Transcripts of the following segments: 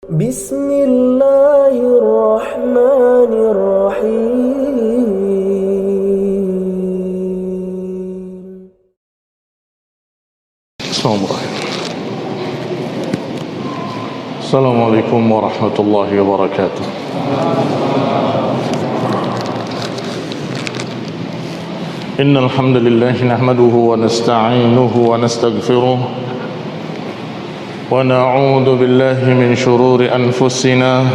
بسم الله الرحمن الرحيم. السلام عليكم ورحمة الله وبركاته. إن الحمد لله نحمده ونستعينه ونستغفره ونعوذ بالله من شرور أنفسنا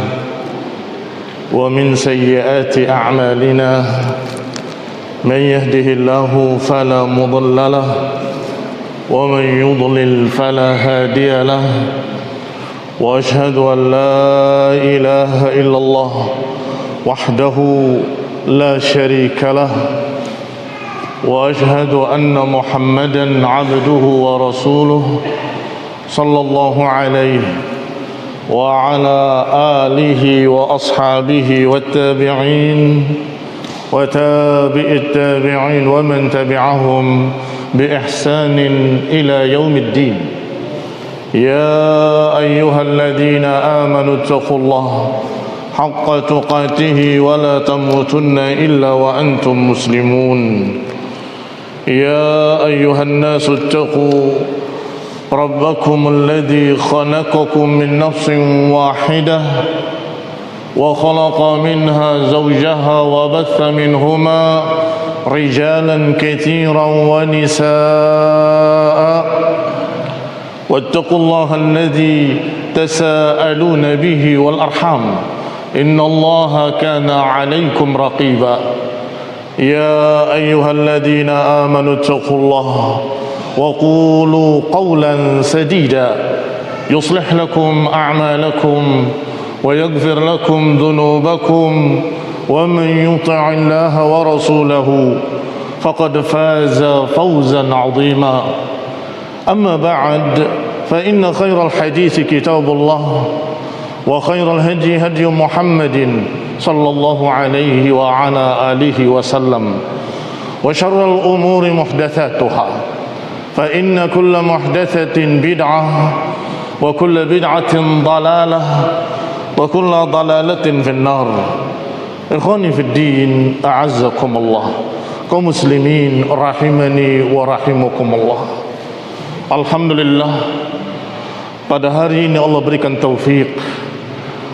ومن سيئات أعمالنا. من يهده الله فلا مضل له ومن يضلل فلا هادي له. وأشهد أن لا إله إلا الله وحده لا شريك له. وأشهد أن محمدا عبده ورسوله صلى الله عليه وعلى آله وأصحابه والتابعين وتابع التابعين ومن تبعهم بإحسان إلى يوم الدين. يا أيها الذين آمنوا اتقوا الله حق تقاته ولا تموتن إلا وأنتم مسلمون. يا أيها الناس اتقوا ربكم الذي خلقكم من نفس واحدة وخلق منها زوجها وبث منهما رجالا كثيرا ونساء. واتقوا الله الذي تساءلون به والأرحام إن الله كان عليكم رقيبا. يا أيها الذين آمنوا اتقوا الله وقولوا قولا سديدا يصلح لكم أعمالكم ويغفر لكم ذنوبكم ومن يطع الله ورسوله فقد فاز فوزا عظيما. أما بعد فإن خير الحديث كتاب الله وخير الهدي هدي محمد صلى الله عليه وعلى آله وسلم وشر الأمور محدثاتها فإن كل محدثة بدعة وكل بدعة ضلالة وكل ضلالة في النار. إخواني في الدين أعزكم الله. kaum muslimin rahimani wa rahimakumullah. Alhamdulillah, pada hari ini Allah berikan taufik,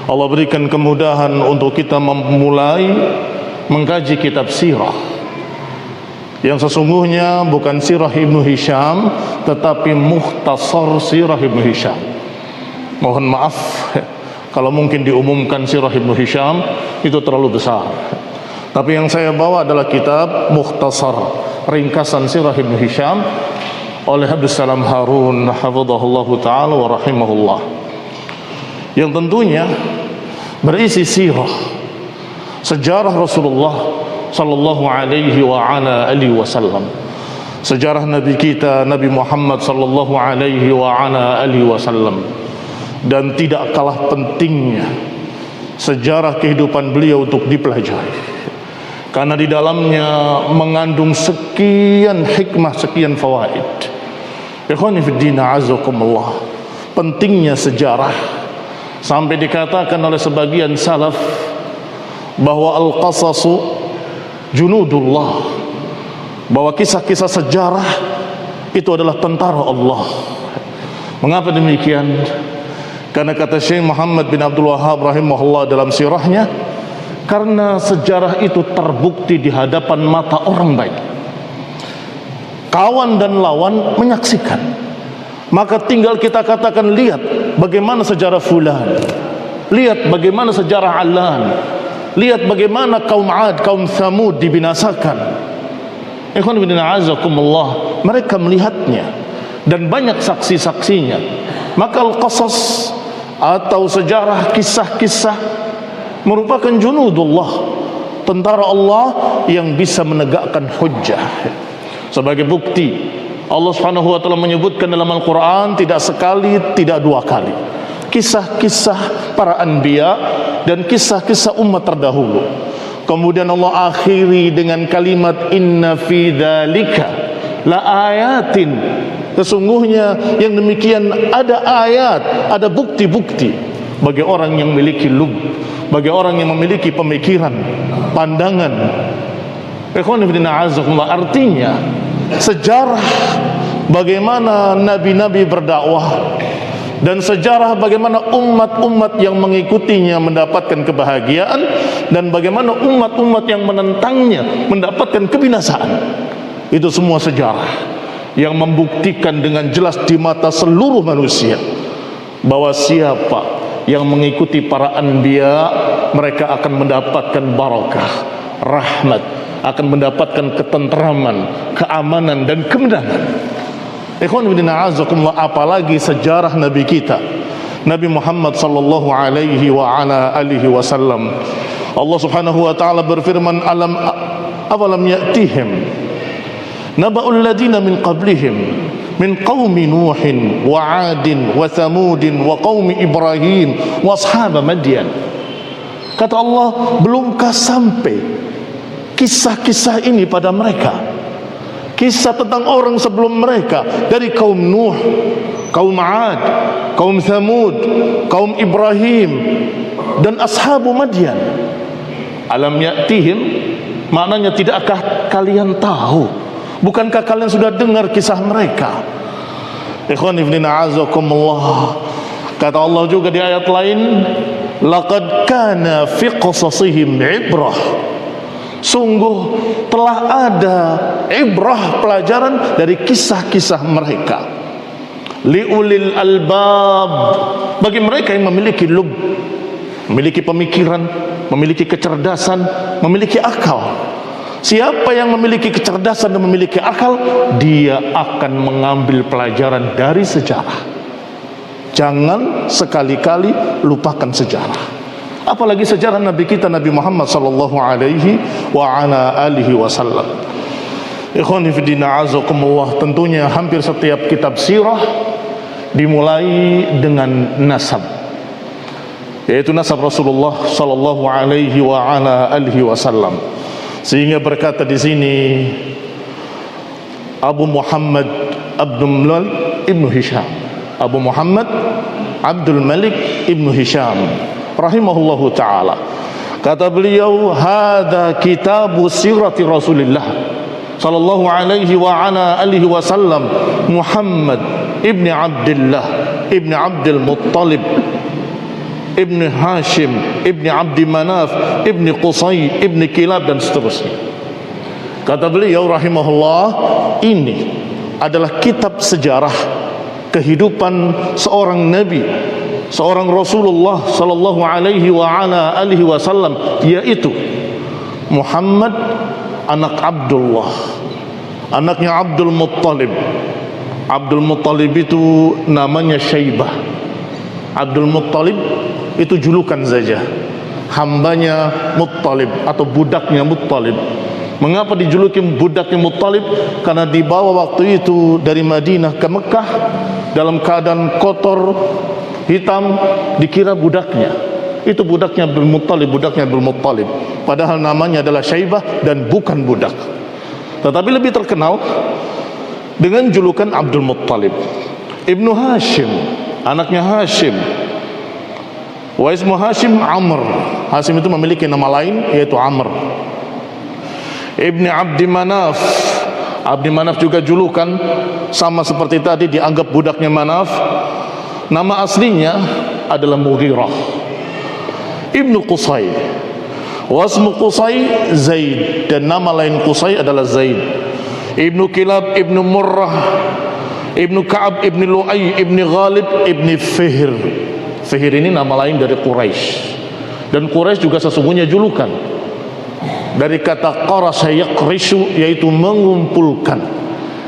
Allah berikan kemudahan untuk kita memulai mengkaji kitab sirah yang sesungguhnya bukan sirah Ibnu Hisham tetapi mukhtasar sirah Ibnu Hisham. Mohon maaf kalau mungkin diumumkan sirah Ibnu Hisham itu terlalu besar, tapi yang saya bawa adalah kitab mukhtasar, ringkasan sirah Ibnu Hisham oleh Abdus Salam Harun hafizahullahu ta'ala wa rahimahullah, yang tentunya berisi sirah, sejarah Rasulullah sallallahu alaihi wa ala alihi wasallam, sejarah Nabi kita Nabi Muhammad sallallahu alaihi wa ala alihi wasallam. Dan tidak kalah pentingnya sejarah kehidupan beliau untuk dipelajari, karena di dalamnya mengandung sekian hikmah, sekian fawaid. Ikhwani fid din a'azzakumullah, pentingnya sejarah sampai dikatakan oleh sebagian salaf bahwa al-qasasu junudullah, bahwa kisah-kisah sejarah itu adalah tentara Allah. Mengapa demikian? Karena kata Syekh Muhammad bin Abdul Wahhab rahimahullah dalam sirahnya, karena sejarah itu terbukti di hadapan mata orang baik, kawan dan lawan menyaksikan. Maka tinggal kita katakan, lihat bagaimana sejarah fulan, lihat bagaimana sejarah Alan, lihat bagaimana kaum Ad, kaum Thamud dibinasakan. Ikhwan fillah azakumullah, mereka melihatnya dan banyak saksi-saksinya. Maka al-qasas atau sejarah, kisah-kisah merupakan junudullah, tentara Allah yang bisa menegakkan hujjah. Sebagai bukti, Allah Subhanahu wa taala menyebutkan dalam Al-Qur'an tidak sekali, tidak dua kali, kisah-kisah para anbiya dan kisah-kisah umat terdahulu. Kemudian Allah akhiri dengan kalimat inna fi dzalika la ayatin, sesungguhnya yang demikian ada ayat, ada bukti-bukti bagi orang yang memiliki lub, bagi orang yang memiliki pemikiran, pandangan. Ikhwan fillah azakumullah, artinya sejarah bagaimana nabi-nabi berdakwah dan sejarah bagaimana umat-umat yang mengikutinya mendapatkan kebahagiaan dan bagaimana umat-umat yang menentangnya mendapatkan kebinasaan. Itu semua sejarah yang membuktikan dengan jelas di mata seluruh manusia bahwa siapa yang mengikuti para anbiya, mereka akan mendapatkan barakah, rahmat, akan mendapatkan ketentraman, keamanan dan kemenangan. Ikhwan fillah azakumullah, apalagi sejarah Nabi kita Nabi Muhammad sallallahu alaihi wa ala alihi wasallam. Allah Subhanahu wa taala berfirman, awalam ya'tihim naba'ul ladina min qablihim min qaumi nuhin wa 'adin wa thamudin wa qaumi ibrahim wa ashab madyan. Kata Allah, belumkah sampai kisah-kisah ini pada mereka, kisah tentang orang sebelum mereka, dari kaum Nuh, kaum 'Ad, kaum Thamud, kaum Ibrahim dan ashabu Madyan. Alam ya'tihim, maknanya tidakkah kalian tahu? Bukankah kalian sudah dengar kisah mereka? Ikhwan fillah azakumullah, kata Allah juga di ayat lain, laqad kana fi qasasihim ibrah, sungguh telah ada ibrah, pelajaran dari kisah-kisah mereka. Liulil albab, bagi mereka yang memiliki lub, memiliki pemikiran, memiliki kecerdasan, memiliki akal. Siapa yang memiliki kecerdasan dan memiliki akal, dia akan mengambil pelajaran dari sejarah. Jangan sekali-kali lupakan sejarah, apalagi sejarah Nabi kita Nabi Muhammad sallallahu alaihi wa ala alihi wasallam. Ikhwani fi din azakumullah, tentunya hampir setiap kitab sirah dimulai dengan nasab, yaitu nasab Rasulullah sallallahu alaihi wa ala alihi wasallam. Sehingga berkata di sini Abu Muhammad Abdul Malik Ibnu Hisham, Abu Muhammad Abdul Malik Ibnu Hisham rahimahullahu ta'ala, kata beliau, hadza kitabu sirati Rasulillah sallallahu alaihi wa ala alihi wasallam Muhammad ibni Abdullah ibni Abdul Muttalib ibni Hashim ibni Abdi Manaf ibni Qusay ibni Kilab dan seterusnya. Kata beliau rahimahullah, ini adalah kitab sejarah kehidupan seorang nabi, seorang Rasulullah sallallahu alaihi wa ala alihi wasallam, yaitu Muhammad anak Abdullah, anaknya Abdul Muttalib. Abdul Muttalib itu namanya Syaibah. Abdul Muttalib itu julukan saja, hambanya Muttalib atau budaknya Muttalib. Mengapa dijuluki budaknya Muttalib? Karena dibawa waktu itu dari Madinah ke Mekah dalam keadaan kotor, hitam, dikira budaknya. Itu budaknya Abdul Muttalib, budaknya Abdul Muttalib. Padahal namanya adalah Syaibah dan bukan budak. Tetapi lebih terkenal dengan julukan Abdul Muttalib. Ibnu Hashim, anaknya Hashim. Wa ismu Hashim Amr. Hashim itu memiliki nama lain, yaitu Amr. Ibni Abdi Manaf. Abdi Manaf juga julukan, sama seperti tadi, dianggap budaknya Manaf. Nama aslinya adalah Mughirah. Ibnu Qusay. Wasmu Qusay Zaid, dan nama lain Qusay adalah Zaid. Ibnu Kilab, Ibnu Murrah, Ibnu Ka'ab, Ibnu Lu'ay, Ibnu Ghalib, Ibnu Fihr. Fihr ini nama lain dari Quraisy. Dan Quraisy juga sesungguhnya julukan dari kata qarasha yaqrishu, yaitu mengumpulkan.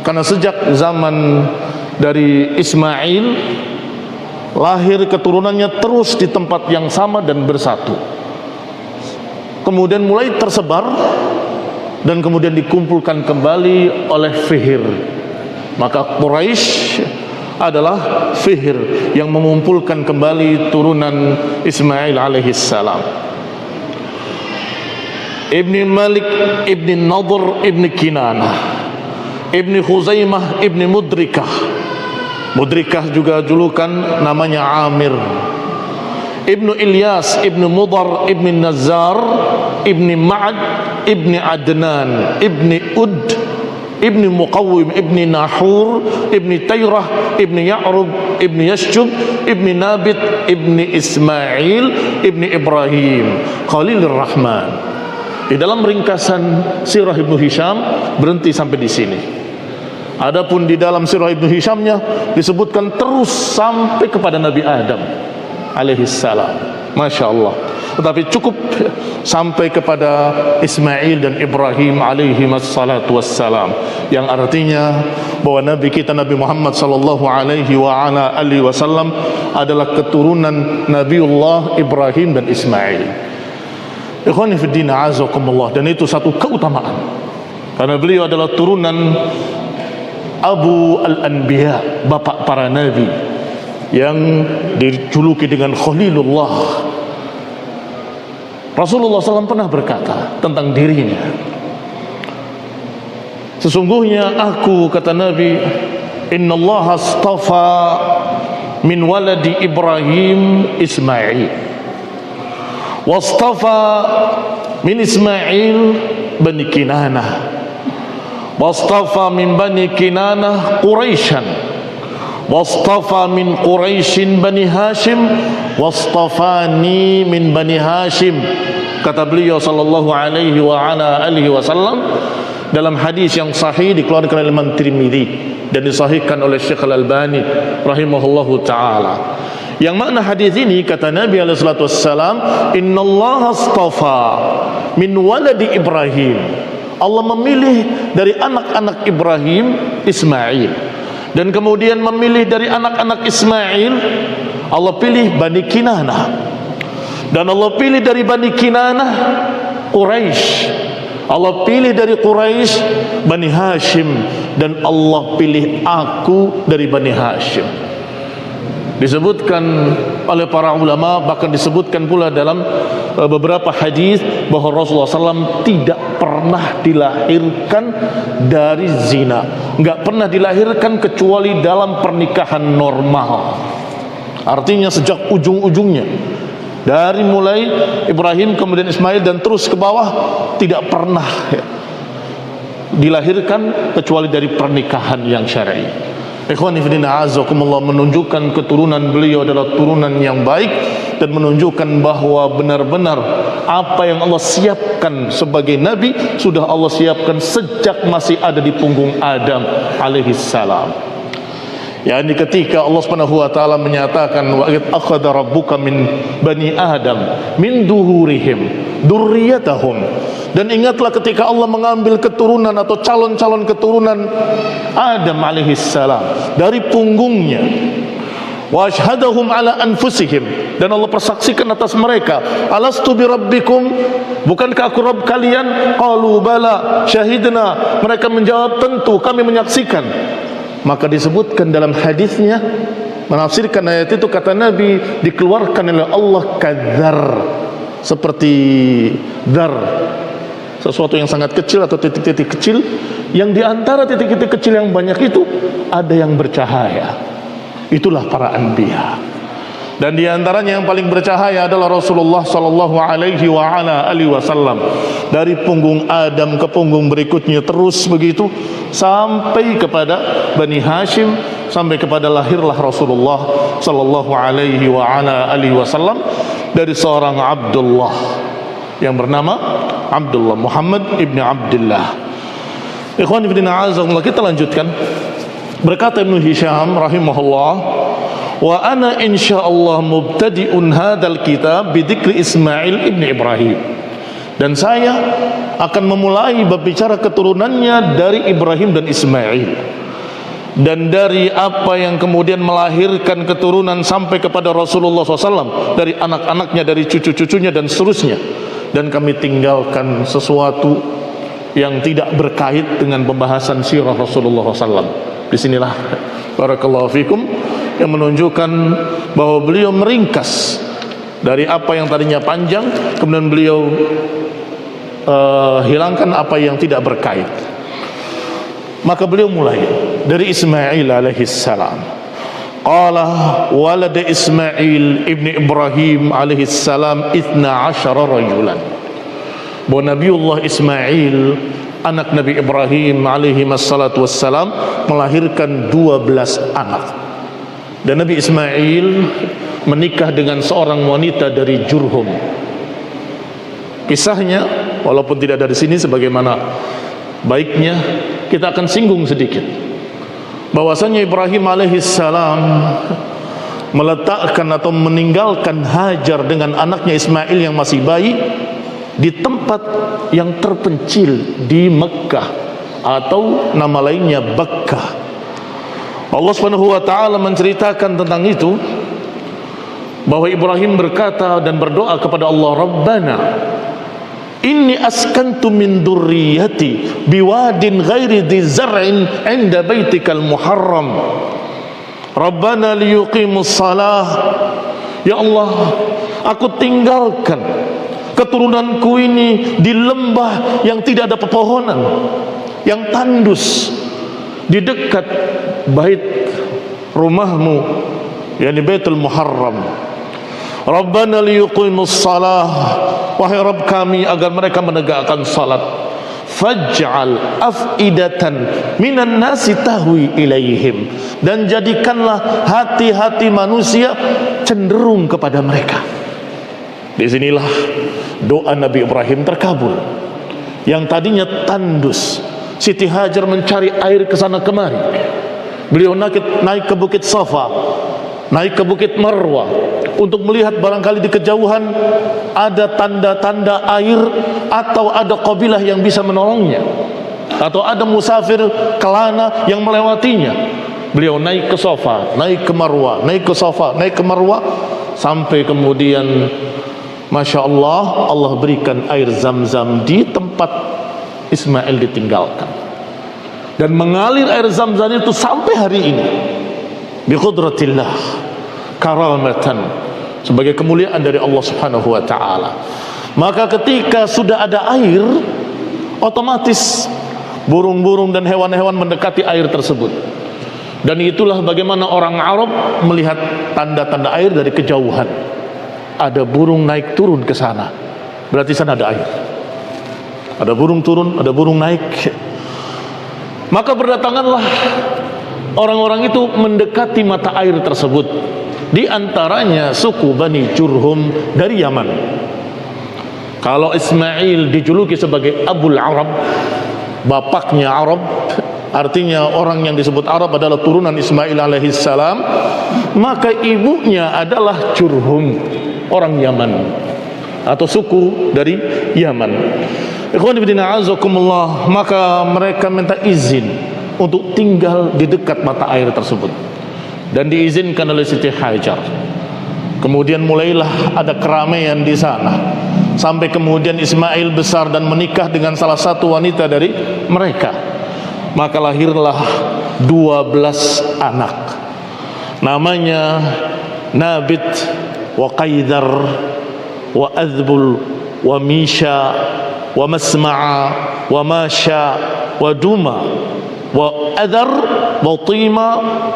Karena sejak zaman dari Ismail, lahir keturunannya terus di tempat yang sama dan bersatu. Kemudian mulai tersebar dan kemudian dikumpulkan kembali oleh Fihr. Maka Quraisy adalah Fihr yang mengumpulkan kembali turunan Ismail alaihissalam. Ibni Malik, Ibni Nadhr, Ibni Kinanah, Ibni Khuzaimah, Ibni Mudrikah. Mudrikah juga julukan namanya Amir. Ibnu Ilyas, Ibnu Mudar, Ibnu Nazar, Ibnu Ma'ad, Ibnu Adnan, Ibnu Ud, Ibnu Muqawwim, Ibnu Nahur, Ibnu Tayrah, Ibnu Ya'rub, Ibnu Yashjub, Ibnu Nabit, Ibnu Ismail, Ibnu Ibrahim, Khalilur Rahman. Di dalam ringkasan sirah Ibnu Hisham berhenti sampai di sini. Adapun di dalam sirah Ibnu Hishamnya disebutkan terus sampai kepada Nabi Adam alaihi salam. Masya Allah. Tetapi cukup sampai kepada Ismail dan Ibrahim alaihi wassalatu wassalam, yang artinya bahwa Nabi kita Nabi Muhammad sallallahu alaihi wa ala alihi wasallam adalah keturunan Nabiullah Ibrahim dan Ismail. Ikhwani fi din, a'azakumullah. Dan itu satu keutamaan karena beliau adalah turunan Abu al-Anbiya, bapak para nabi, yang dijuluki dengan Khalilullah. Rasulullah SAW pernah berkata tentang dirinya, sesungguhnya aku, kata Nabi, innallaha astafa min waladi Ibrahim Ismail, wastafa min Ismail bani Kinanah, wastafa min bani Kinanah Quraisyan, wastafa min Quraisyin bani Hashim, wastafani min bani Hashim. Kata beliau sallallahu alaihi wa ala alihi wasallam dalam hadis yang sahih dikeluarkan oleh Imam Tirmidzi dan disahihkan oleh Syekh Al-Albani rahimahullahu taala. Yang makna hadis ini, kata Nabi alaihi salatu wassalam, innallaha astafa min waladi Ibrahim. Allah memilih dari anak-anak Ibrahim Ismail, dan kemudian memilih dari anak-anak Ismail Allah pilih Bani Kinanah, dan Allah pilih dari Bani Kinanah Quraisy, Allah pilih dari Quraisy Bani Hashim, dan Allah pilih aku dari Bani Hashim. Disebutkan oleh para ulama, bahkan disebutkan pula dalam beberapa hadis bahwa Rasulullah SAW tidak pernah dilahirkan dari zina, nggak pernah dilahirkan kecuali dalam pernikahan normal. Artinya sejak ujung-ujungnya, dari mulai Ibrahim kemudian Ismail dan terus ke bawah, tidak pernah dilahirkan kecuali dari pernikahan yang syar'i. Ikhwani fillah, azakumullah, menunjukkan keturunan beliau adalah turunan yang baik, dan menunjukkan bahwa benar-benar apa yang Allah siapkan sebagai nabi sudah Allah siapkan sejak masih ada di punggung Adam alaihi salam. Yani ketika Allah Subhanahu wa taala menyatakan wa id akhadha rabbuka min bani Adam min duhurihim dzurriyyatahum, dan ingatlah ketika Allah mengambil keturunan atau calon-calon keturunan Adam alaihi salam dari punggungnya, wa asyhadahum ala anfusihim, dan Allah persaksikan atas mereka, alastu bi rabbikum, bukankah aku Rabb kalian? Qalu bala syahidna, mereka menjawab tentu kami menyaksikan. Maka disebutkan dalam hadisnya, menafsirkan ayat itu, kata Nabi, dikeluarkan oleh Allah kadzar, seperti dar, sesuatu yang sangat kecil atau titik-titik kecil, yang diantara titik-titik kecil yang banyak itu ada yang bercahaya. Itulah para anbiya. Dan diantaranya yang paling bercahaya adalah Rasulullah sallallahu alaihi wa ala alihi wasallam. Dari punggung Adam ke punggung berikutnya terus begitu sampai kepada Bani Hashim, sampai kepada lahirlah Rasulullah sallallahu alaihi wa ala alihi wasallam dari seorang Abdullah yang bernama Abdullah Muhammad ibn Abdullah. Ikhwan ibn a'azakumullah, kita lanjutkan. Berkata Ibnu Hisham rahimahullah, wa ana insyaallah mubtadi'un hadzal kitab bidzikri Ismail ibn Ibrahim, dan saya akan memulai berbicara keturunannya dari Ibrahim dan Ismail, dan dari apa yang kemudian melahirkan keturunan sampai kepada Rasulullah SAW, dari anak-anaknya, dari cucu-cucunya dan seterusnya. Dan kami tinggalkan sesuatu yang tidak berkait dengan pembahasan sirah Rasulullah SAW. Disinilah barakallahu fikum yang menunjukkan bahwa beliau meringkas dari apa yang tadinya panjang, kemudian beliau hilangkan apa yang tidak berkait. Maka beliau mulai dari Ismail alaihi salam. qala walada Ismail ibni Ibrahim alaihi salam 12 rajulan. Bahwa Nabiullah Ismail anak Nabi Ibrahim alaihi wassalatu wassalam melahirkan 12 anak. Dan Nabi Ismail menikah dengan seorang wanita dari Jurhum. Kisahnya walaupun tidak ada di sini, sebagaimana baiknya kita akan singgung sedikit. Bahwasanya Ibrahim alaihissalam meletakkan atau meninggalkan Hajar dengan anaknya Ismail yang masih bayi di tempat yang terpencil di Mekkah, atau nama lainnya Bakkah. Allah Subhanahu wa taala menceritakan tentang itu, bahwa Ibrahim berkata dan berdoa kepada Allah, Rabbana inni askantu min dzurriyyati biwadin ghairi dzi zar'in 'inda baitikal muharram Rabbana liyuqimus shalah. Ya Allah, aku tinggalkan keturunanku ini di lembah yang tidak ada pepohonan, yang tandus, di dekat bait rumahmu, yakni Baitul Muharram. Rabbana liyuqimus shalah, wahai Rabb kami, agar mereka menegakkan salat. Faj'al af'idatan minan nasi tahwi ilaihim, dan jadikanlah hati-hati manusia cenderung kepada mereka. Disinilah doa Nabi Ibrahim terkabul. Yang tadinya tandus, Siti Hajar mencari air ke sana kemari. Beliau naik ke Bukit Safa, naik ke Bukit Marwah, untuk melihat barangkali di kejauhan ada tanda-tanda air, atau ada kabilah yang bisa menolongnya, atau ada musafir kelana yang melewatinya. Beliau naik ke Safa, naik ke Marwah, naik ke Safa, naik ke Marwah, sampai kemudian Masya Allah, Allah berikan air Zam-Zam di tempat Ismail ditinggalkan, dan mengalir air Zam-Zam itu sampai hari ini bi qudratillah, karamatan, sebagai kemuliaan dari Allah Subhanahu wa taala. Maka ketika sudah ada air, otomatis burung-burung dan hewan-hewan mendekati air tersebut. Dan itulah bagaimana orang Arab melihat tanda-tanda air dari kejauhan. Ada burung naik turun ke sana, berarti sana ada air. Ada burung turun, ada burung naik. Maka berdatanganlah orang-orang itu mendekati mata air tersebut. Di antaranya suku Bani Jurhum dari Yaman. Kalau Ismail dijuluki sebagai Abul Arab, bapaknya Arab, artinya orang yang disebut Arab adalah turunan Ismail alaihissalam, maka ibunya adalah Jurhum, orang Yaman, atau suku dari Yaman. Ikhwan fillah azakumullah, maka mereka minta izin untuk tinggal di dekat mata air tersebut, dan diizinkan oleh Siti Hajar. Kemudian mulailah ada keramaian di sana, sampai kemudian Ismail besar dan menikah dengan salah satu wanita dari mereka. Maka lahirlah 12 anak, namanya Nabit wa Qaidar wa Adhbul wa Misha wa Masma'a wa Masha wa Duma wa Adhar wa Tima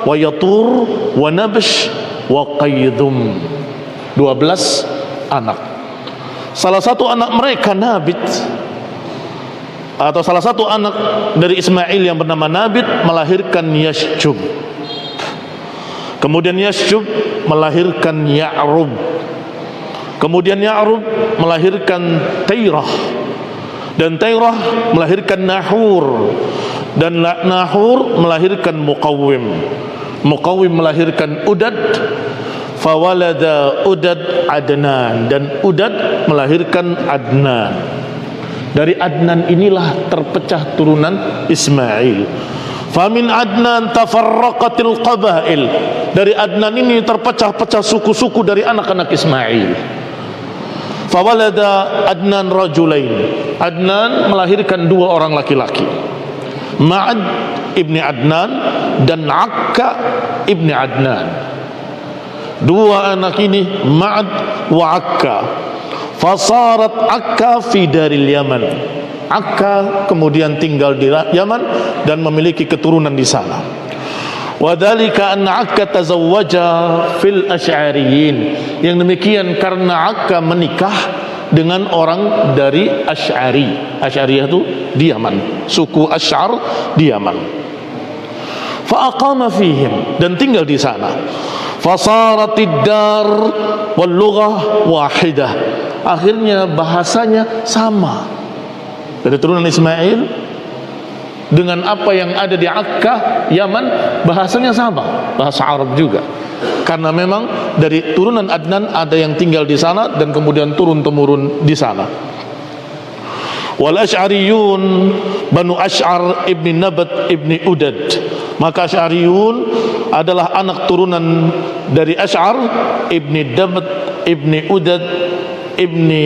wa Yatur wa Nabsh wa Qaidum. 12 anak. Salah satu anak mereka Nabit, atau salah satu anak dari Ismail yang bernama Nabit, melahirkan Yashjub. Kemudian Yashjub melahirkan Ya'rub. Kemudian Ya'rub melahirkan Tairah, dan Tairah melahirkan Nahur, dan Nahur melahirkan Muqawwim. Muqawwim melahirkan Udad, fawalada Udad Adnan, dan Udad melahirkan Adnan. Dari Adnan inilah terpecah turunan Ismail. Famin Adnan tafarraqatil qabail. Dari Adnan ini terpecah-pecah suku-suku dari anak-anak Ismail. Fawalada Adnan rajulain. Adnan melahirkan 2 orang laki-laki, Ma'ad ibni Adnan dan Akka ibni Adnan. 2 anak ini Ma'ad wa Akka. Fasarat Akka fi daril Yaman. Akka kemudian tinggal di Yaman dan memiliki keturunan di sana. Wadhalika anna Akka tazawwaja fil Asy'ariyin. Yang demikian karena Akka menikah dengan orang dari Asy'ari. Asy'ariyah itu di Yaman, suku Asy'ar di Yaman. Fa aqama fihim, dan tinggal di sana. Fasaratid dar wal lughah wahidah. Akhirnya bahasanya sama. Dari turunan Ismail dengan apa yang ada di Akka, Yaman, bahasanya sama, bahasa Arab juga. Karena memang dari turunan Adnan ada yang tinggal di sana dan kemudian turun-temurun di sana. Wal Asy'ariyun Banu Asy'ar ibni Nabat ibni Udad. Maka Asy'ariyun adalah anak turunan dari Asy'ar ibni Nabat ibni Udad ibni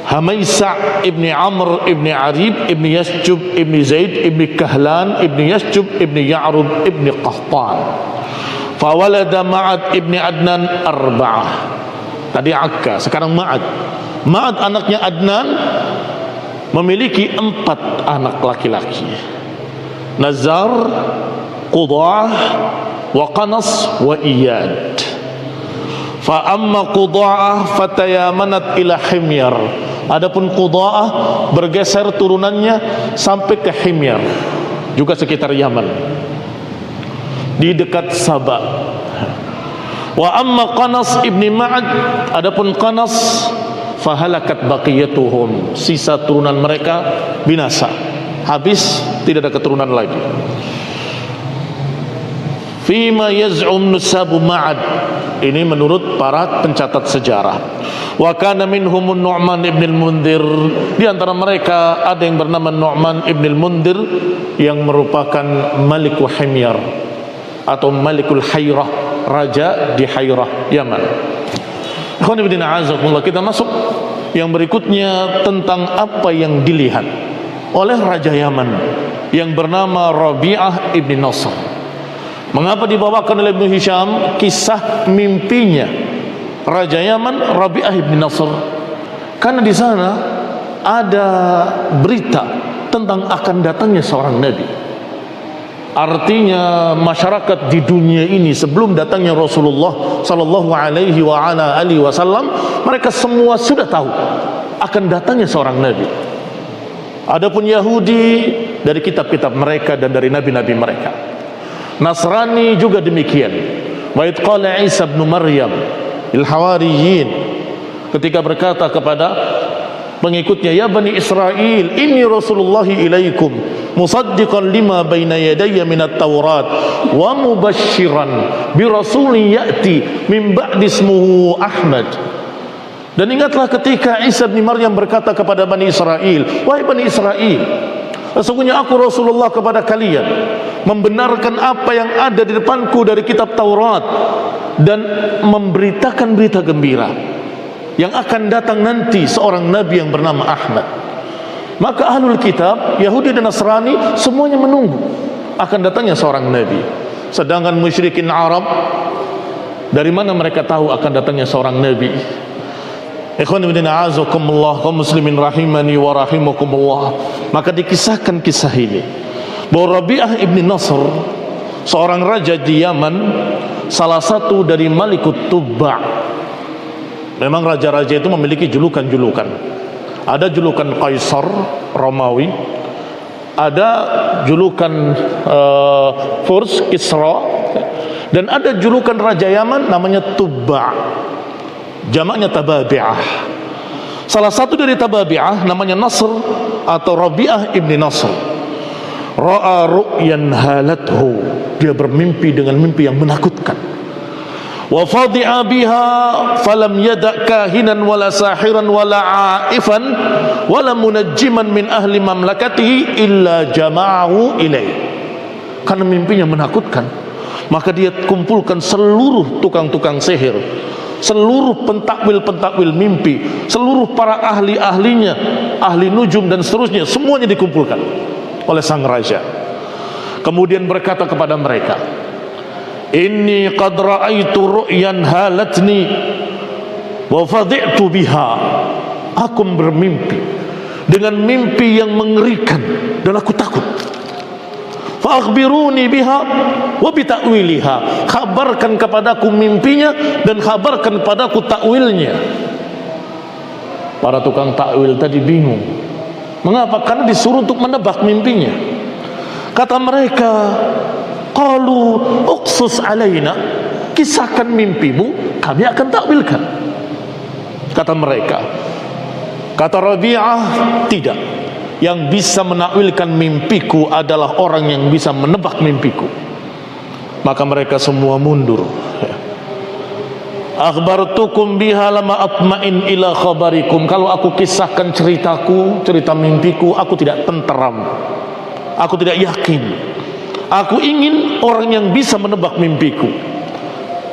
Hamaisa ibni Amr ibni Arib ibni Yasjub ibni Zaid ibni Kahlan ibni Yasjub ibni Ya'rub ibni Qahtan. Fawalada Ma'ad ibni Adnan arba'ah. Tadi Akka, sekarang Ma'ad. Ma'ad anaknya Adnan memiliki 4 anak laki-laki. Nazar, Qudah, wa Qanas, wa Iyad. Fa amma Qudah fatayamanat ila Himyar. Adapun Qudah bergeser turunannya sampai ke Himyar, juga sekitar Yaman, di dekat Sabah. Wa amma Qanas ibni Ma'ad, adapun Qanas fahalakat baqiyatuhum, sisa turunan mereka binasa, habis, tidak ada keturunan lagi. Fima yaz'um nusabu Ma'ad, ini menurut para pencatat sejarah. Wa kana minhumun Nu'man ibn al-Mundhir, di antara mereka ada yang bernama Nu'man ibn al-Mundhir yang merupakan Malikul Himyar atau Malikul Hayrah, raja di Hayrah, Yaman. Kita masuk yang berikutnya tentang apa yang dilihat oleh raja Yaman yang bernama Rabi'ah ibn Nasr. Mengapa dibawakan oleh Ibnu Hisham kisah mimpinya raja Yaman Rabi'ah ibn Nasr? Karena di sana ada berita tentang akan datangnya seorang nabi. Artinya masyarakat di dunia ini sebelum datangnya Rasulullah sallallahu alaihi wasallam, mereka semua sudah tahu akan datangnya seorang nabi. Adapun Yahudi dari kitab-kitab mereka dan dari nabi-nabi mereka. Nasrani juga demikian. Wa id qala Isa bin Maryam lil hawariyin, ketika berkata kepada pengikutnya, ya Bani Israel, inni Rasulullah ilaikum musaddiqan lima baina yadayya minat Taurat wa mubashiran bi rasulin ya'ti min ba'di ismuhu Ahmad. Dan ingatlah ketika Isa bin Maryam berkata kepada Bani Israel, wahai Bani Israel, sesungguhnya aku Rasulullah kepada kalian, membenarkan apa yang ada di depanku dari kitab Taurat dan memberitakan berita gembira yang akan datang nanti seorang nabi yang bernama Ahmad. Maka ahlul kitab, Yahudi dan Nasrani, semuanya menunggu akan datangnya seorang nabi. Sedangkan musyrikin Arab, dari mana mereka tahu akan datangnya seorang nabi? Ikhwan fillah a'azakumullah, kaum muslimin rahimani wa rahimakumullah. Maka dikisahkan kisah ini bahwa Rabi'ah ibn Nasr, seorang raja di Yaman, salah satu dari Malikut Tubba. Memang raja-raja itu memiliki julukan-julukan. Ada julukan Kaisar Romawi, ada julukan Furs Kisra, dan ada julukan raja Yaman namanya Tubba, jamaknya Tababi'ah. Salah satu dari Tababi'ah namanya Nasr atau Rabi'ah ibn Nasr. Ra'a ru'yan halathu, dia bermimpi dengan mimpi yang menakutkan. Wa fadi'a biha falam yada' kahinan wala sahiran wala a'ifan wala munajjiman min ahli mamlakatihi illa jama'ahu ilaih. Karena mimpinya menakutkan, maka dia kumpulkan seluruh tukang-tukang sihir, seluruh pentakwil-pentakwil mimpi, seluruh para ahli-ahlinya, ahli nujum dan seterusnya, semuanya dikumpulkan oleh sang raja. Kemudian berkata kepada mereka, inni qad ra'aitu ru'yan halatni wa fadhi'tu biha. Aku bermimpi dengan mimpi yang mengerikan dan aku takut. Fa Fa akhbiruni biha wa bi ta'wiliha. Khabarkan kepadaku mimpinya dan khabarkan kepadaku takwilnya. Para tukang takwil tadi bingung. Mengapa? Karena disuruh untuk menebak mimpinya. Kata mereka, qalu uqsus alaina, kisahkan mimpimu, kami akan takwilkan. Kata mereka. Kata Rabi'ah, tidak. Yang bisa menakwilkan mimpiku adalah orang yang bisa menebak mimpiku. Maka mereka semua mundur. Akhbartukum biha lama atma'in ila khabarikum. Kalau aku kisahkan ceritaku, cerita mimpiku, aku tidak tenteram, aku tidak yakin. Aku ingin orang yang bisa menebak mimpiku.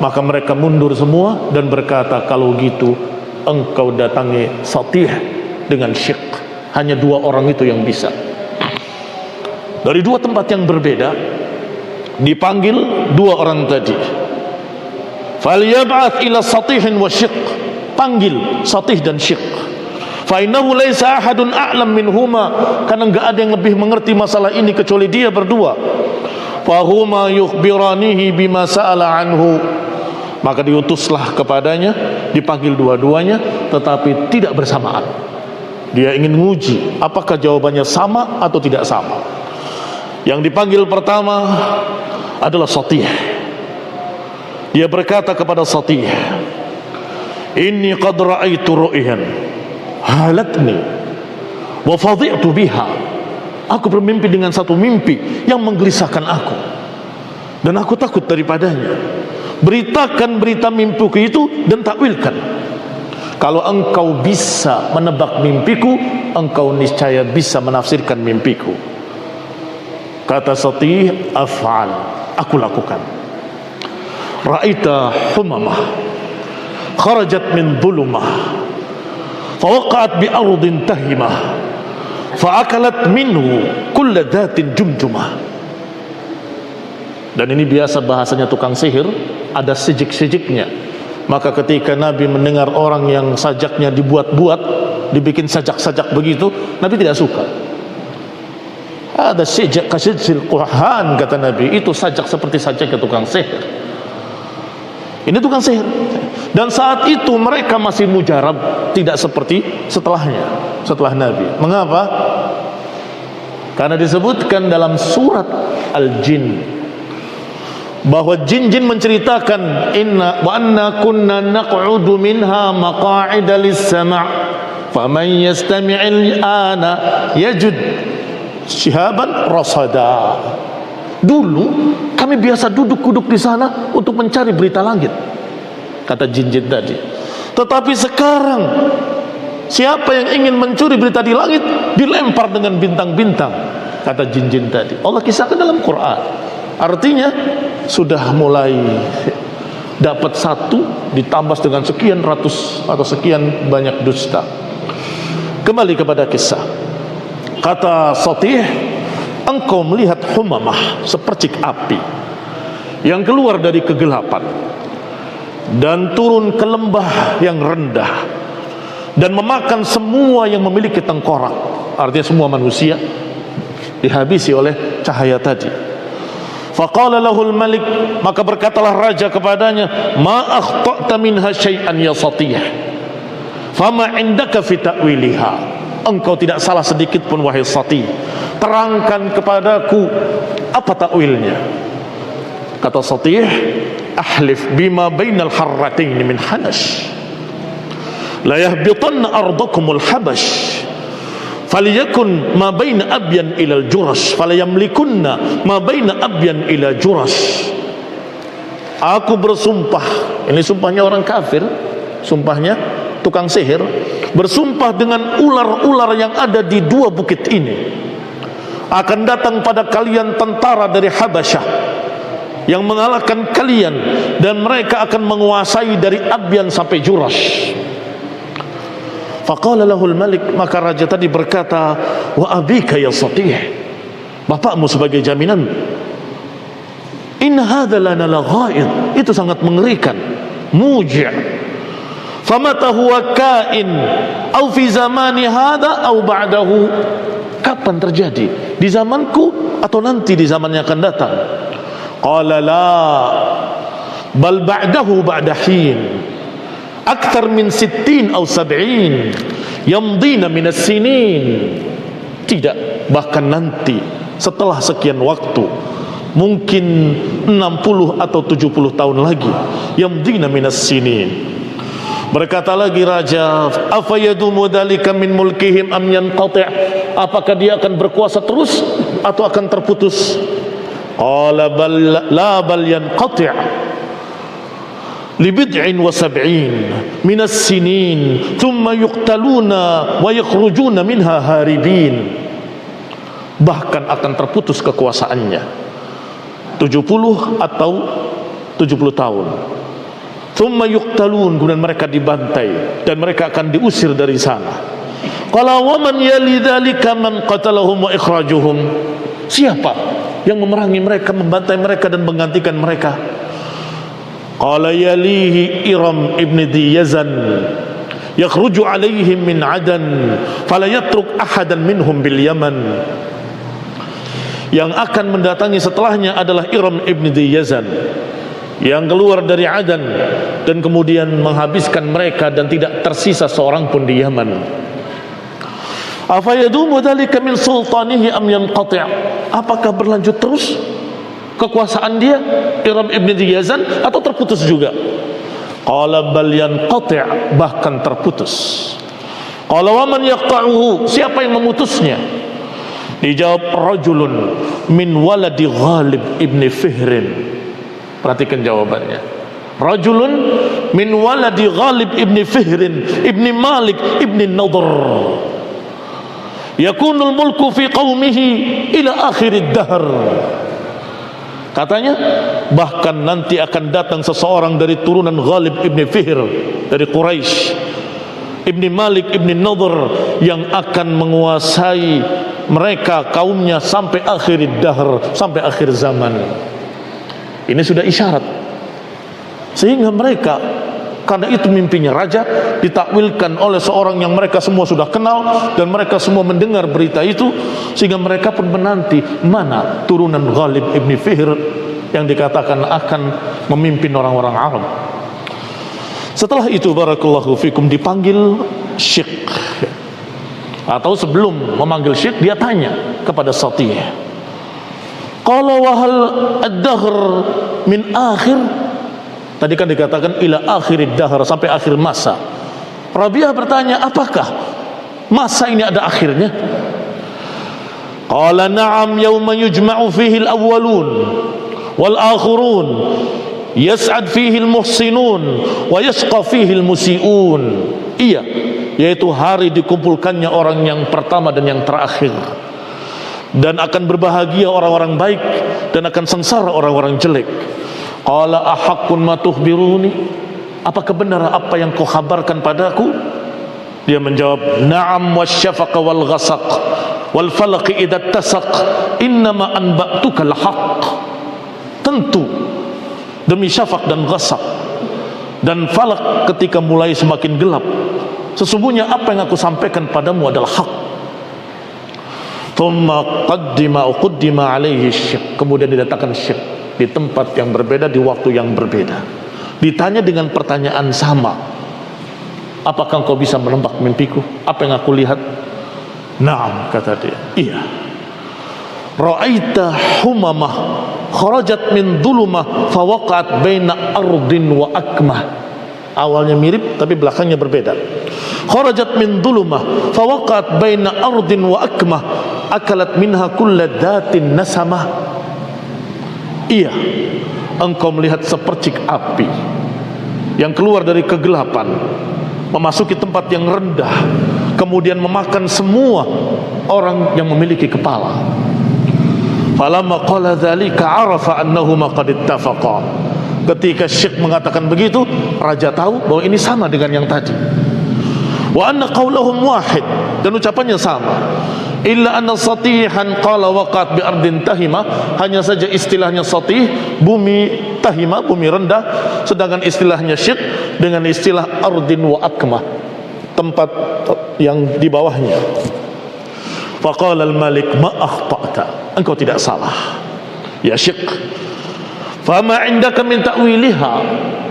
Maka mereka mundur semua dan berkata, kalau gitu engkau datangi Satih dengan Syiq. Hanya dua orang itu yang bisa. Dari dua tempat yang berbeda dipanggil dua orang tadi. Falyab'ath ila Satihin wa Syiq. Panggil Satih dan Syiq. Fa innahu laisa ahadun a'lam minhuma, karena enggak ada yang lebih mengerti masalah ini kecuali dia berdua. Fa huma yukhbiranihi bima sa'ala anhu. Maka diutuslah kepadanya, dipanggil dua-duanya, tetapi tidak bersamaan. Dia ingin menguji apakah jawabannya sama atau tidak sama. Yang dipanggil pertama adalah Satih. Dia berkata kepada Satih, inni qad ra'aitu ru'yan halatni wa fadhi'tu biha. Aku bermimpi dengan satu mimpi yang menggelisahkan aku dan aku takut daripadanya. Beritakan berita mimpiku itu dan takwilkan. Kalau engkau bisa menebak mimpiku, engkau niscaya bisa menafsirkan mimpiku. Kata Satih, af'al, aku lakukan. Ra'aita humamah kharajat min dhulumah fawaqa'at bi ardin tahimah fa'akalat minhu kulla dhatin jumjumah. Dan ini biasa bahasanya tukang sihir, ada sijik-sijiknya. Maka ketika Nabi mendengar orang yang sajaknya dibuat-buat, dibikin sajak-sajak begitu, Nabi tidak suka. Ada sijak kasijil Quhan, kata Nabi, itu sajak seperti sajak tukang sihir. Ini tukang sihir. Dan saat itu mereka masih mujarab, tidak seperti setelahnya, setelah Nabi. Mengapa? Karena disebutkan dalam surat Al-Jin bahwa jin-jin menceritakan inna wa anna kunna naq'udu minha maqa'ida lis-sama' faman yastami'il ana yajid shihaban rasada. Dulu kami biasa duduk-duduk di sana untuk mencari berita langit, kata jin-jin tadi. Tetapi sekarang siapa yang ingin mencuri berita di langit dilempar dengan bintang-bintang, kata jin-jin tadi. Allah kisahkan dalam Quran. Artinya sudah mulai dapat satu ditambah dengan sekian ratus atau sekian banyak dusta. Kembali kepada kisah. Kata Satih, engkau melihat humamah sepercik api yang keluar dari kegelapan dan turun ke lembah yang rendah dan memakan semua yang memiliki tengkorak. Artinya semua manusia dihabisi oleh cahaya tadi. Faqala lahul malik, maka berkatalah raja kepadanya, ma akhta'ta minha syai'an ya Satih, fama indaka fi ta'wiliha. Engkau tidak salah sedikit pun wahai Satih, terangkan kepadaku apa takwilnya. Kata Satih, ahlif bima bainal harratain min hanash la yahbitanna ardakumul habash faliyakun ma baina abyan ilal juras falayamlikunna ma baina abyan ila juras. Aku bersumpah, ini sumpahnya orang kafir, sumpahnya tukang sihir, bersumpah dengan ular-ular yang ada di dua bukit ini, akan datang pada kalian tentara dari Habasyah yang mengalahkan kalian, dan mereka akan menguasai dari Abyan sampai Juras. Faqala lahul malik, maka raja tadi berkata, wa abika ya Satih, bapakmu sebagai jaminan. Inna hadza lana laghaid, itu sangat mengerikan, muji'. Famata huwa kain au fi zamani hadza au ba'dahu, kapan terjadi? di zamanku atau nanti di zaman yang akan datang? Qala la bal ba'dahu ba'da hin akthar min 60 atau 70 yamdina min as-sinin. Tidak, bahkan nanti setelah sekian waktu, mungkin 60 atau 70 tahun lagi, yamdina min as-sinin. Berkata lagi raja, afayadumu dzalika min mulkihim am yanqati', apakah dia akan berkuasa terus atau akan terputus? Qala bal la bal yanqati' li bid'in wa sab'in min as-sinin thumma yuqtaluna wa yakhrujuna minha haribin. Bahkan akan terputus kekuasaannya 70 atau 70 tahun. Thumma yuqtalun, kemudian mereka dibantai dan mereka akan diusir dari sana. Qala wa man yali dzalika man qatalahum wa ikhrajuhum. Siapa yang memerangi mereka, membantai mereka dan menggantikan mereka? Qala yalihi Iram ibn Diyazan yakhruju alaihim min Adan fala yatruk ahadan minhum bil Yaman. Yang akan mendatangi setelahnya adalah Iram ibn Diyazan yang keluar dari Adan dan kemudian menghabiskan mereka dan tidak tersisa seorang pun di Yaman. Afa yadumu dzalika min sultanihi am yanqati', apakah berlanjut terus kekuasaan dia Iram ibn Diyazan atau terputus juga? Qala bal yanqati', bahkan terputus. Qala wa man yaqta'uhu, siapa yang memutusnya? Dijawab rajulun min waladi Ghalib ibn Fihrin. Perhatikan jawabannya. Rajulun min waladi Ghalib ibn Fihrin ibn Malik ibn Nadhr. Yakunul mulku fi qaumihi ila akhirid dahr. Katanya bahkan nanti akan datang seseorang dari turunan Ghalib ibn Fihr dari Quraisy, ibn Malik ibn Nadhr, yang akan menguasai mereka kaumnya sampai akhir dahr, sampai akhir zaman. Ini sudah isyarat. Sehingga mereka, karena itu mimpinya raja ditakwilkan oleh seorang yang mereka semua sudah kenal dan mereka semua mendengar berita itu, sehingga mereka pun menanti mana turunan Ghalib ibn Fihr yang dikatakan akan memimpin orang-orang Arab. Setelah itu barakallahu fikum dipanggil Syekh, atau sebelum memanggil Syekh dia tanya kepada Satih, qala wa hal ad-dahr min akhir. Tadi kan dikatakan ila akhirid dahr, sampai akhir masa. Rabi'ah bertanya, apakah masa ini ada akhirnya? Qala na'am yawma yujma'u fihi al-awwalun wal akhirun yas'ad fihi al-muhsinun wa yashqa fihi al-musi'un. Iya, yaitu hari dikumpulkannya orang yang pertama dan yang terakhir, dan akan berbahagia orang-orang baik dan akan sengsara orang-orang jelek. Qala ahaqqun ma tuhbiruni, apakah benar apa yang kau kabarkan padaku? Dia menjawab, na'am wasyafaqa wal ghasaq wal falaq idza tasaq innama anba'tuka al-haqq. Tentu demi syafaq dan ghasaq dan falak ketika mulai semakin gelap, sesungguhnya apa yang aku sampaikan padamu adalah hak. Thumma qaddima alaihi syekh, kemudian didatangkan syekh di tempat yang berbeda, di waktu yang berbeda. Ditanya dengan pertanyaan sama, apakah engkau bisa menebak mimpiku? Apa yang aku lihat? Naam, kata dia, iya. Ra'aita humamah kharajat min dhulumah fawaqat baina ardin wa akmah. Awalnya mirip tapi belakangnya berbeda. Kharajat min dhulumah fawaqat baina ardin wa akmah akalat minha kulla dhatin nasamah. Iya, engkau melihat sepercik api yang keluar dari kegelapan, memasuki tempat yang rendah, kemudian memakan semua orang yang memiliki kepala. Falamma qala dzalika arafa annahuma qad ittafaqa. Ketika Syekh mengatakan begitu, raja tahu bahwa ini sama dengan yang tadi. Wa anna qaulahum wahid, dan ucapannya sama. Illa anna satihan qala waqat bi ardin tahima, hanya saja istilahnya satih bumi tahima, bumi rendah, sedangkan istilahnya Syekh dengan istilah ardin wa akmah, tempat yang di bawahnya. Faqala al-malik ma akhta'ta, engkau tidak salah ya Syekh. Fama indaka min ta'wiliha,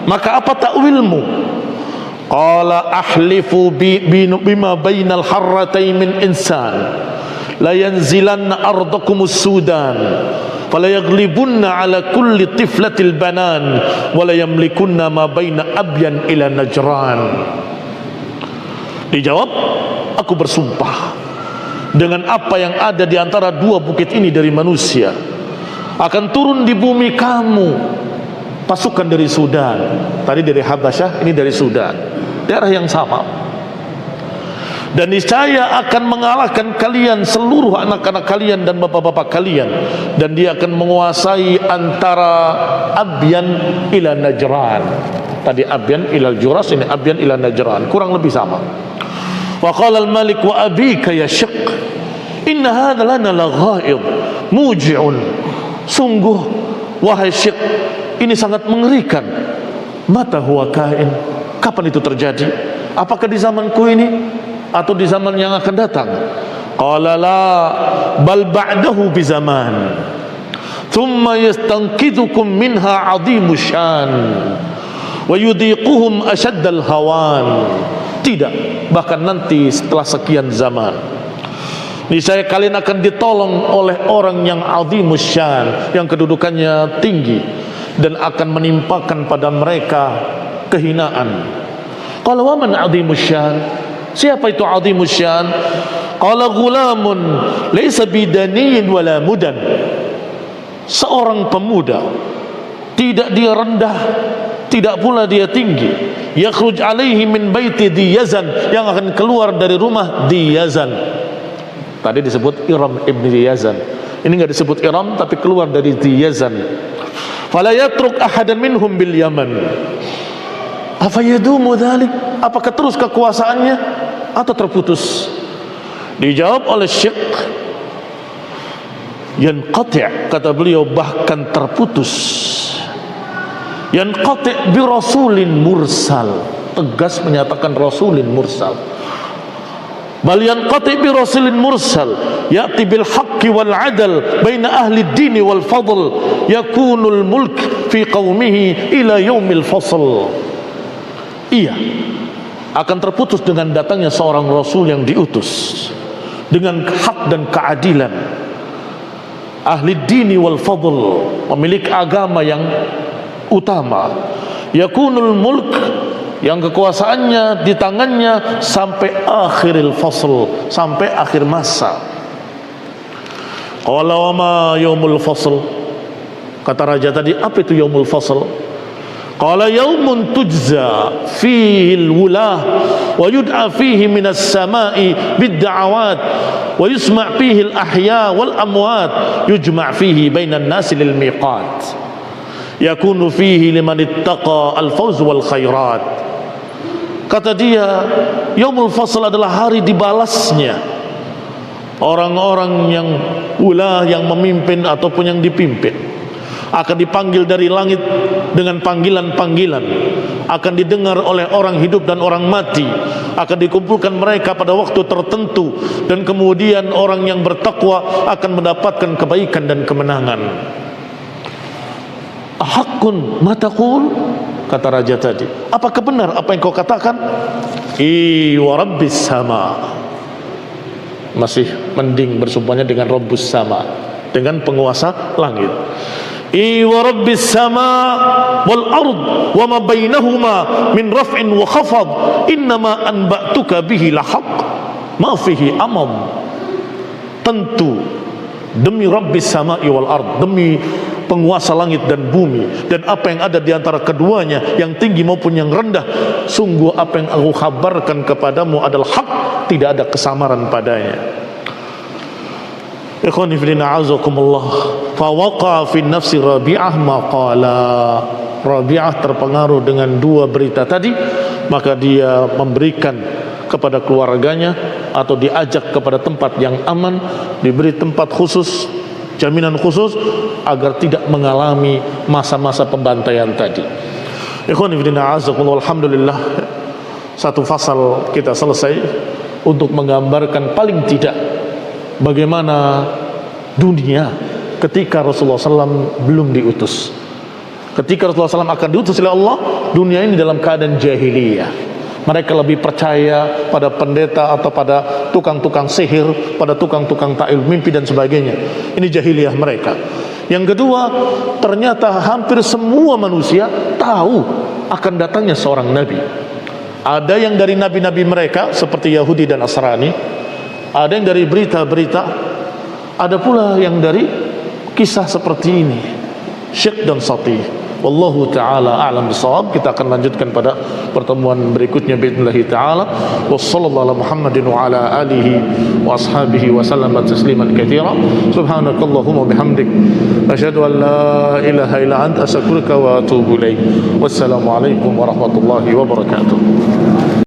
maka apa takwilmu? Qala ahlifu bima bainal harratain min insan la yanzilanna ardakumus Sudan fala yaglibunna ala kulli tiflatil banan wala yamlikunna ma baina Abyan ila Najran. Dijawab, aku bersumpah dengan apa yang ada di antara dua bukit ini dari manusia, akan turun di bumi kamu pasukan dari Sudan. Tadi dari Habasyah, ini dari Sudan, daerah yang sama. Dan niscaya akan mengalahkan kalian, seluruh anak-anak kalian dan bapak-bapak kalian, dan dia akan menguasai antara Abyan ila Najran. Tadi Abyan ila Juras, ini Abyan ila Najran, kurang lebih sama. Wa qala al-malik wa abika ya Syekh inna hadha lana la ghaid muji'un. Sungguh wahai Syekh, ini sangat mengerikan. Mata huwa kain, kapan itu terjadi? Apakah di zamanku ini atau di zaman yang akan datang? Qala la bal ba'dahu bi zaman thumma yastanqidhukum minha 'azimu syan wa yudhiquhum ashaddal hawan. Tidak, bahkan nanti setelah sekian zaman niscaya kalian akan ditolong oleh orang yang azimus syan, yang kedudukannya tinggi, dan akan menimpakan pada mereka kehinaan. Qala wa man azimus syan, siapa itu azimus syan? Qala ghulamun laysa bidaniyin wala mudan, seorang pemuda, tidak dia rendah, tidak pula dia tinggi. Yakhruj alaihi min baiti Diyazan, yang akan keluar dari rumah Diyazan. Tadi disebut Iram ibn Diyazan, ini enggak disebut Iram tapi keluar dari Diyazan. Fala yatruk ahadan minhum bil Yaman. Apa yadumu dzalik? Apakah terus kekuasaannya atau terputus? Dijawab oleh Syekh, yanqati', kata beliau, bahkan terputus. Yanqati' bi rasulin mursal, tegas menyatakan rasulin mursal. Bal yanqati' bi rasulin mursal ya'ti bil haqqi wal 'adl baina ahli ad-din wal fadl yakunul mulk fi qaumihi ila yaumil fasl. Iya, akan terputus dengan datangnya seorang rasul yang diutus dengan hak dan keadilan. Ahli ad-din wal fadl, memiliki agama yang utama. Yakunul mulk, yang kekuasaannya di tangannya sampai akhiril fasl, sampai akhir masa. Qala wa ma yaumul fasl, kata raja tadi, apa itu yaumul fasl? Qala yaumun tujza fihi al-wulah wa yud'a fihi minas sama'i bid-da'awat wa yusma' fihi al-ahya wal amwat yujma' fihi bainan nasi lil miqat yakunu fihi liman ittaqa al-fawz wal khairat. Kata dia, yaumul fasl adalah hari dibalasnya orang-orang yang ulah, yang memimpin ataupun yang dipimpin, akan dipanggil dari langit dengan panggilan-panggilan, akan didengar oleh orang hidup dan orang mati, akan dikumpulkan mereka pada waktu tertentu, dan kemudian orang yang bertakwa akan mendapatkan kebaikan dan kemenangan. Haqqun ma taqul, kata raja tadi, apakah benar apa yang kau katakan? I wa rabbis sama, masih mending bersumpahnya dengan rabbus sama, dengan penguasa langit. I wa rabbis sama wal ard wa ma bainahuma min raf'in wa khafad innama anba'tuka bihi lahaq ma fihi amam. Tentu demi rabbis sama'i wal ard, demi penguasa langit dan bumi dan apa yang ada di antara keduanya, yang tinggi maupun yang rendah, sungguh apa yang aku kabarkan kepadamu adalah hak, tidak ada kesamaran padanya. Ikhwani fillah, a'azakumullah. Fa waqa fi nafsi Rabi'ah maqala. Rabi'ah terpengaruh dengan dua berita tadi, maka dia memberikan kepada keluarganya atau diajak kepada tempat yang aman, diberi tempat khusus, jaminan khusus agar tidak mengalami masa-masa pembantaian tadi. Ikhwan fillah, a'azakumullah. Alhamdulillah, satu fasal kita selesai untuk menggambarkan paling tidak bagaimana dunia ketika Rasulullah SAW belum diutus. Ketika Rasulullah SAW akan diutus oleh Allah, dunia ini dalam keadaan jahiliyah. Mereka lebih percaya pada pendeta atau pada tukang-tukang sihir, pada tukang-tukang ta'il mimpi dan sebagainya. Ini jahiliyah mereka. Yang kedua, ternyata hampir semua manusia tahu akan datangnya seorang nabi. Ada yang dari nabi-nabi mereka seperti Yahudi dan Nasrani, ada yang dari berita-berita, ada pula yang dari kisah seperti ini, syirk dan satih. Wallahu ta'ala a'lam bishawab. Kita akan lanjutkan pada pertemuan berikutnya biidznillah ta'ala. Wassallallahu ala Muhammadin wa ala alihi wa ashabihi wa sallama tasliman katsira. Subhanakallahumma bihamdik asyhadu an la ilaha illa anta astaghfiruka wa atubu ilaik. Wassalamu alaikum warahmatullahi wabarakatuh.